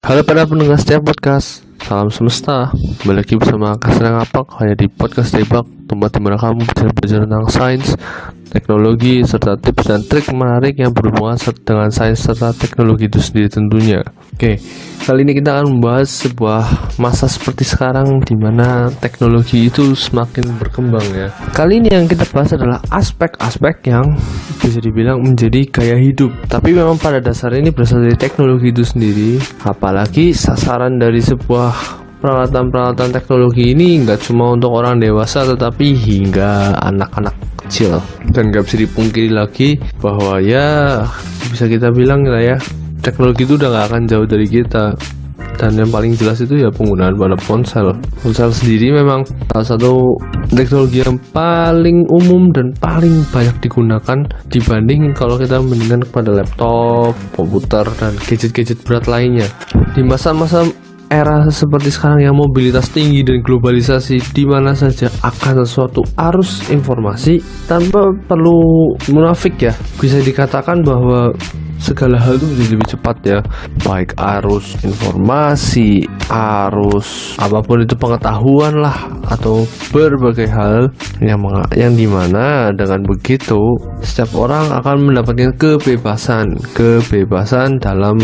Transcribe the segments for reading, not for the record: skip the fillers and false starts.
Halo para pendengar setiap podcast, salam semesta. Kembali lagi bersama Kasrang Apak hanya di podcast Debak, tempat di mana kamu bisa belajar tentang sains, teknologi, serta tips dan trik menarik yang berhubungan dengan sains serta teknologi itu sendiri tentunya. Oke, kali ini kita akan membahas sebuah masa seperti sekarang di mana teknologi itu semakin berkembang ya. Kali ini yang kita bahas adalah aspek-aspek yang bisa dibilang menjadi gaya hidup. Tapi memang pada dasarnya ini berasal dari teknologi itu sendiri. Apalagi sasaran dari sebuah peralatan-peralatan teknologi ini nggak cuma untuk orang dewasa tetapi hingga anak-anak kecil. Dan nggak bisa dipungkiri lagi bahwa ya bisa kita bilang lah ya, teknologi itu udah nggak akan jauh dari kita. Dan yang paling jelas itu ya penggunaan pada ponsel. Ponsel sendiri memang salah satu teknologi yang paling umum dan paling banyak digunakan dibanding kalau kita membandingkan kepada laptop, komputer, dan gadget-gadget berat lainnya. Di masa-masa era seperti sekarang yang mobilitas tinggi dan globalisasi, di mana saja akan sesuatu arus informasi tanpa perlu munafik ya, bisa dikatakan bahwa segala hal itu menjadi lebih cepat ya, baik arus informasi, arus apapun itu pengetahuan lah, atau berbagai hal yang dimana dengan begitu setiap orang akan mendapatkan kebebasan dalam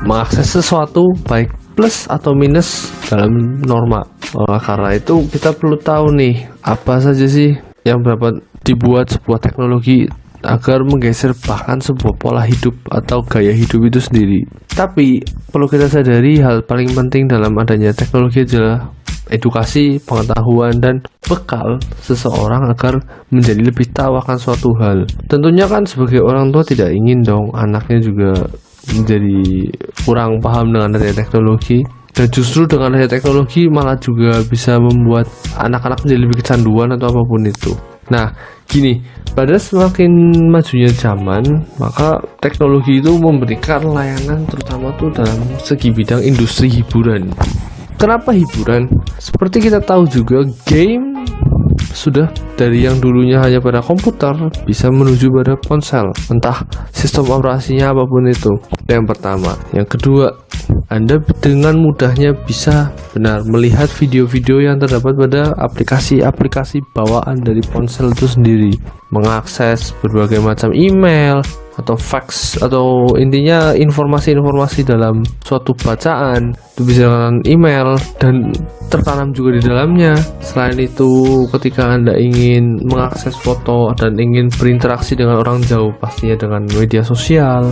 mengakses sesuatu, baik plus atau minus dalam norma. Karena itu kita perlu tahu nih, apa saja sih yang dapat dibuat sebuah teknologi agar menggeser bahkan sebuah pola hidup atau gaya hidup itu sendiri. Tapi perlu kita sadari, hal paling penting dalam adanya teknologi adalah edukasi, pengetahuan, dan bekal seseorang agar menjadi lebih tahu akan suatu hal. Tentunya kan sebagai orang tua tidak ingin dong anaknya juga menjadi kurang paham dengan adanya teknologi, dan justru dengan adanya teknologi malah juga bisa membuat anak-anak menjadi lebih kecanduan atau apapun itu. Nah gini, pada semakin majunya zaman, maka teknologi itu memberikan layanan terutama tuh dalam segi bidang industri hiburan. Kenapa hiburan? Seperti kita tahu juga, game sudah dari yang dulunya hanya pada komputer bisa menuju pada ponsel, entah sistem operasinya apapun itu. Yang pertama. Yang kedua, Anda dengan mudahnya bisa benar melihat video-video yang terdapat pada aplikasi-aplikasi bawaan dari ponsel itu sendiri, mengakses berbagai macam email atau fax, atau intinya informasi-informasi dalam suatu bacaan itu bisa dengan email dan tertanam juga di dalamnya. Selain itu, ketika Anda ingin mengakses foto dan ingin berinteraksi dengan orang jauh, pastinya dengan media sosial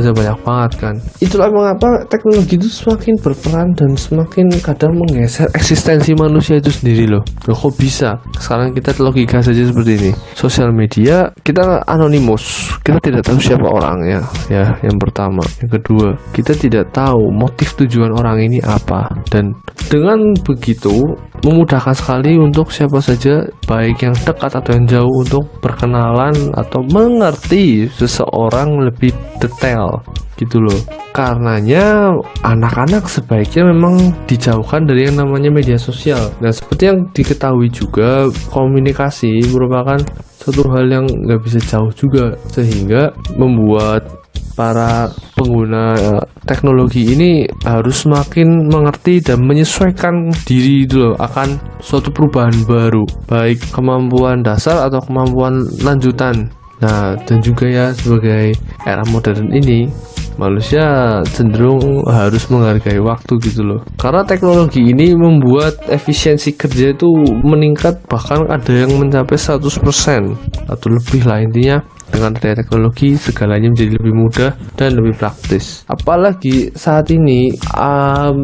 aja banyak banget kan. Itulah mengapa teknologi itu semakin berperan dan semakin kadang menggeser eksistensi manusia itu sendiri loh. Kok bisa? Sekarang kita logika saja seperti ini. Sosial media, kita anonimus, kita tidak tahu siapa orangnya ya, yang pertama. Yang kedua, kita tidak tahu motif tujuan orang ini apa, dan dengan begitu memudahkan sekali untuk siapa saja, baik yang dekat atau yang jauh, untuk berkenalan atau mengerti seseorang lebih detail gitu loh. Karenanya anak-anak sebaiknya memang dijauhkan dari yang namanya media sosial. Dan seperti yang diketahui juga, komunikasi merupakan suatu hal yang nggak bisa jauh juga, sehingga membuat para pengguna teknologi ini harus semakin mengerti dan menyesuaikan diri itu loh akan suatu perubahan baru, baik kemampuan dasar atau kemampuan lanjutan. Nah, dan juga ya, sebagai era modern ini, manusia cenderung harus menghargai waktu gitu loh. Karena teknologi ini membuat efisiensi kerja itu meningkat, bahkan ada yang mencapai 100% atau lebih lah. Intinya dengan adanya teknologi, segalanya menjadi lebih mudah dan lebih praktis. Apalagi saat ini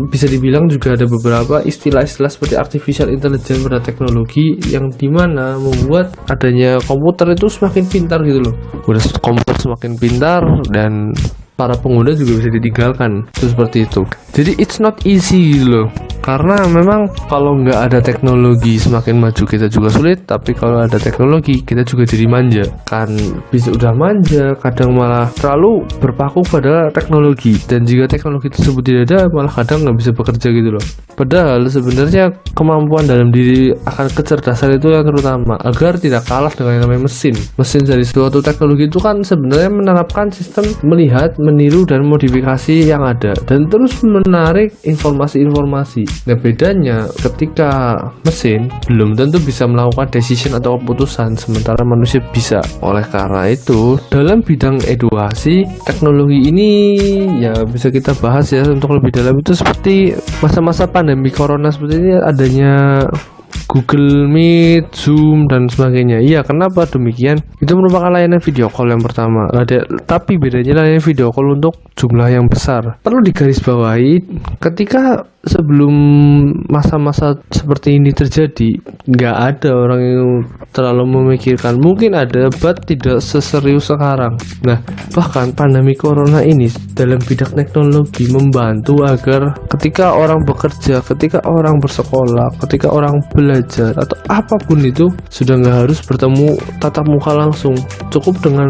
bisa dibilang juga ada beberapa istilah-istilah seperti artificial intelligence pada teknologi, yang dimana membuat adanya komputer itu semakin pintar gitu loh. Udah komputer semakin pintar dan para pengguna juga bisa ditinggalkan, itu seperti itu. Jadi it's not easy gitu loh. Karena memang kalau nggak ada teknologi semakin maju kita juga sulit, tapi kalau ada teknologi kita juga jadi manja. Kan bisa udah manja, kadang malah terlalu berpaku pada teknologi, dan jika teknologi tersebut tidak ada malah kadang nggak bisa bekerja gitu loh. Padahal sebenarnya kemampuan dalam diri akan kecerdasan itu yang terutama agar tidak kalah dengan yang namanya mesin. Mesin dari suatu teknologi itu kan sebenarnya menerapkan sistem melihat, meniru, dan modifikasi yang ada dan terus menarik informasi-informasi. Nah, bedanya ketika mesin belum tentu bisa melakukan decision atau keputusan, sementara manusia bisa. Oleh karena itu, dalam bidang edukasi, teknologi ini ya bisa kita bahas ya untuk lebih dalam, itu seperti masa-masa pandemi corona seperti ini adanya Google Meet, Zoom, dan sebagainya. Iya, kenapa demikian? Itu merupakan layanan video call yang pertama. Tapi bedanya layanan video call untuk jumlah yang besar. Perlu digarisbawahi, ketika sebelum masa-masa seperti ini terjadi, nggak ada orang yang terlalu memikirkan. Mungkin ada, but tidak seserius sekarang. Nah, bahkan pandemi corona ini dalam bidang teknologi membantu agar ketika orang bekerja, ketika orang bersekolah, ketika orang belajar atau apapun itu sudah nggak harus bertemu tatap muka langsung. Cukup dengan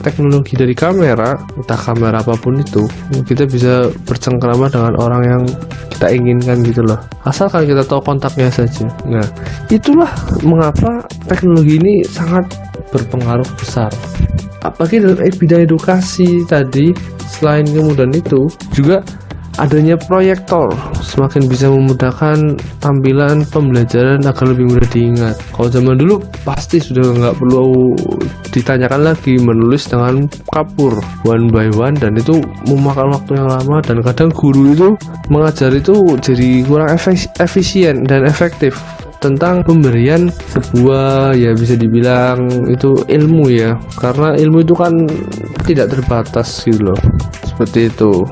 teknologi dari kamera, entah kamera apapun itu, kita bisa bercengkrama dengan orang yang kita inginkan gitu loh, asalkan kita tahu kontaknya saja. Nah, itulah mengapa teknologi ini sangat berpengaruh besar, apalagi dalam bidang edukasi tadi. Selain kemudian itu juga adanya proyektor semakin bisa memudahkan tampilan pembelajaran agar lebih mudah diingat. Kalau zaman dulu pasti sudah nggak perlu ditanyakan lagi, menulis dengan kapur one by one, dan itu memakan waktu yang lama, dan kadang guru itu mengajar itu jadi kurang efisien dan efektif tentang pemberian sebuah, ya bisa dibilang itu ilmu ya, karena ilmu itu kan tidak terbatas gitu loh, seperti itu.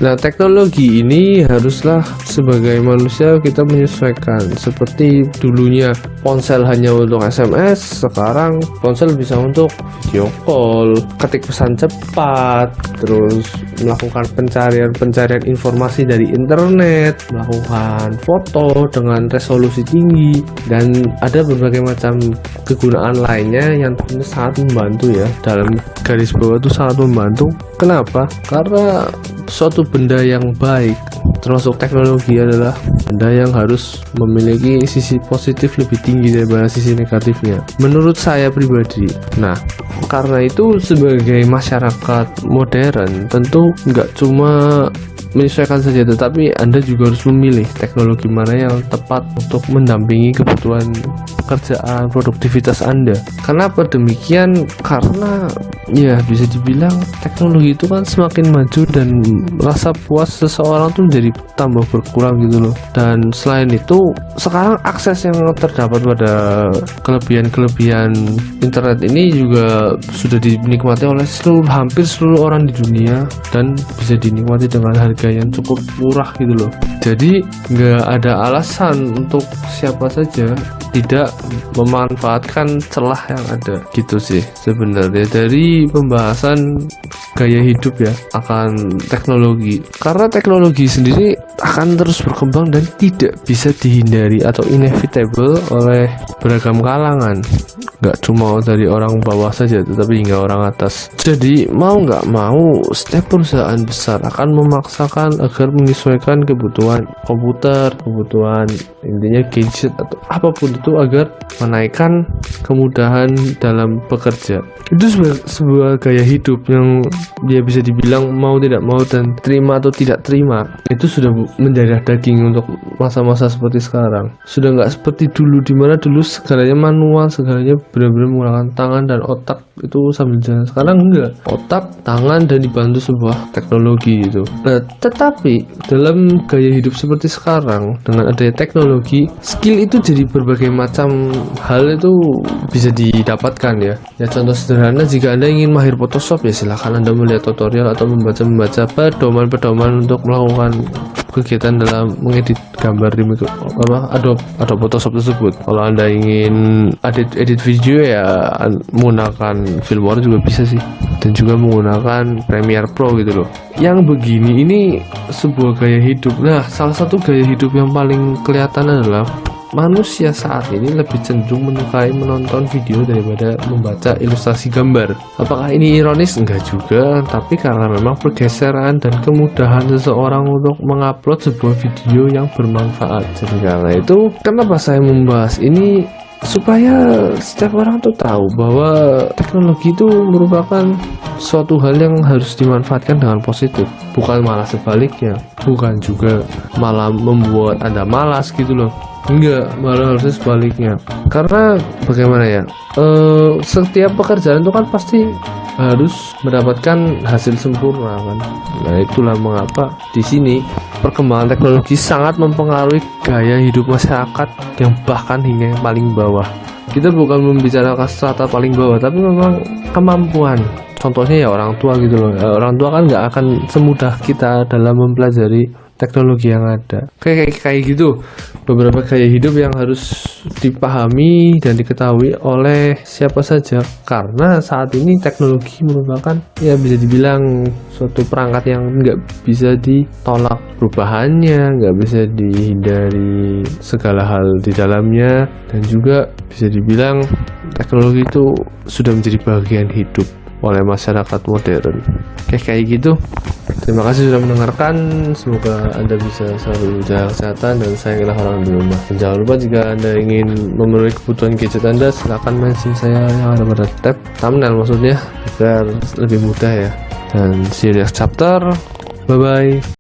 Nah, teknologi ini haruslah sebagai manusia kita menyesuaikan. Seperti dulunya ponsel hanya untuk SMS, sekarang ponsel bisa untuk video call, ketik pesan cepat, terus melakukan pencarian informasi dari internet, melakukan foto dengan resolusi tinggi, dan ada berbagai macam kegunaan lainnya yang tentunya sangat membantu ya. Dalam garis bawah itu sangat membantu. Kenapa? Karena suatu benda yang baik, termasuk teknologi, adalah benda yang harus memiliki sisi positif lebih tinggi daripada sisi negatifnya, menurut saya pribadi. Nah, karena itu sebagai masyarakat modern tentu nggak cuma menyesuaikan saja, tetapi Anda juga harus memilih teknologi mana yang tepat untuk mendampingi kebutuhan pekerjaan, produktivitas Anda. Kenapa demikian? Karena ya bisa dibilang teknologi itu kan semakin maju dan rasa puas seseorang tuh menjadi tambah berkurang gitu loh. Dan selain itu, sekarang akses yang terdapat pada kelebihan-kelebihan internet ini juga sudah dinikmati oleh hampir seluruh orang di dunia, dan bisa dinikmati dengan harga yang cukup murah gitu loh. Jadi nggak ada alasan untuk siapa saja tidak memanfaatkan celah yang ada, gitu sih sebenarnya dari pembahasan gaya hidup ya akan teknologi. Karena teknologi sendiri akan terus berkembang dan tidak bisa dihindari atau inevitable oleh beragam kalangan, nggak cuma dari orang bawah saja tetapi hingga orang atas. Jadi mau nggak mau setiap perusahaan besar akan memaksakan agar menyesuaikan kebutuhan komputer, kebutuhan intinya gadget atau apapun itu agar menaikkan kemudahan dalam bekerja. Itu sebuah gaya hidup yang dia bisa dibilang mau tidak mau dan terima atau tidak terima, itu sudah menjadi daging untuk masa-masa seperti sekarang. Sudah nggak seperti dulu, dimana dulu segalanya manual, segalanya benar-benar menggunakan tangan dan otak itu sambil jalan. Sekarang enggak, otak, tangan, dan dibantu sebuah teknologi itu. Nah, tetapi dalam gaya hidup seperti sekarang dengan adanya teknologi, skill itu jadi berbagai macam hal itu bisa didapatkan ya. Ya contoh sederhana, jika Anda ingin mahir Photoshop ya silahkan Anda melihat tutorial atau membaca pedoman-pedoman untuk melakukan kegiatan dalam mengedit gambar di Adobe Photoshop tersebut. Kalau Anda ingin edit video ya menggunakan Filmora juga bisa sih, dan juga menggunakan Premiere Pro gitu loh. Yang begini ini sebuah gaya hidup. Nah, salah satu gaya hidup yang paling kelihatan adalah manusia saat ini lebih cenderung menyukai menonton video daripada membaca ilustrasi gambar. Apakah ini ironis? Enggak juga, tapi karena memang pergeseran dan kemudahan seseorang untuk mengupload sebuah video yang bermanfaat. Jadi karena itu, kenapa saya membahas ini? Supaya setiap orang tuh tahu bahwa teknologi itu merupakan suatu hal yang harus dimanfaatkan dengan positif, bukan malah sebaliknya, bukan juga malah membuat Anda malas gitu loh. Enggak, malah harusnya sebaliknya. Karena bagaimana ya, setiap pekerjaan itu kan pasti harus mendapatkan hasil sempurna kan. Nah, itulah mengapa di sini perkembangan teknologi sangat mempengaruhi gaya hidup masyarakat yang bahkan hingga yang paling bawah. Kita bukan membicarakan strata paling bawah, tapi memang kemampuan. Contohnya ya orang tua gitu loh. Orang tua kan nggak akan semudah kita dalam mempelajari teknologi yang ada. Kayak gitu. Beberapa gaya hidup yang harus dipahami dan diketahui oleh siapa saja, karena saat ini teknologi merupakan ya bisa dibilang suatu perangkat yang nggak bisa ditolak perubahannya, nggak bisa dihindari segala hal di dalamnya, dan juga bisa dibilang teknologi itu sudah menjadi bagian hidup oleh masyarakat modern. Kayak gitu. Terima kasih sudah mendengarkan. Semoga Anda bisa selalu menjaga kesehatan, dan sayangilah orang di rumah. Dan jangan lupa jika Anda ingin memenuhi kebutuhan gadget Anda, silakan mention saya yang ada pada tab thumbnail maksudnya, agar lebih mudah ya. Dan see you next chapter. Bye bye.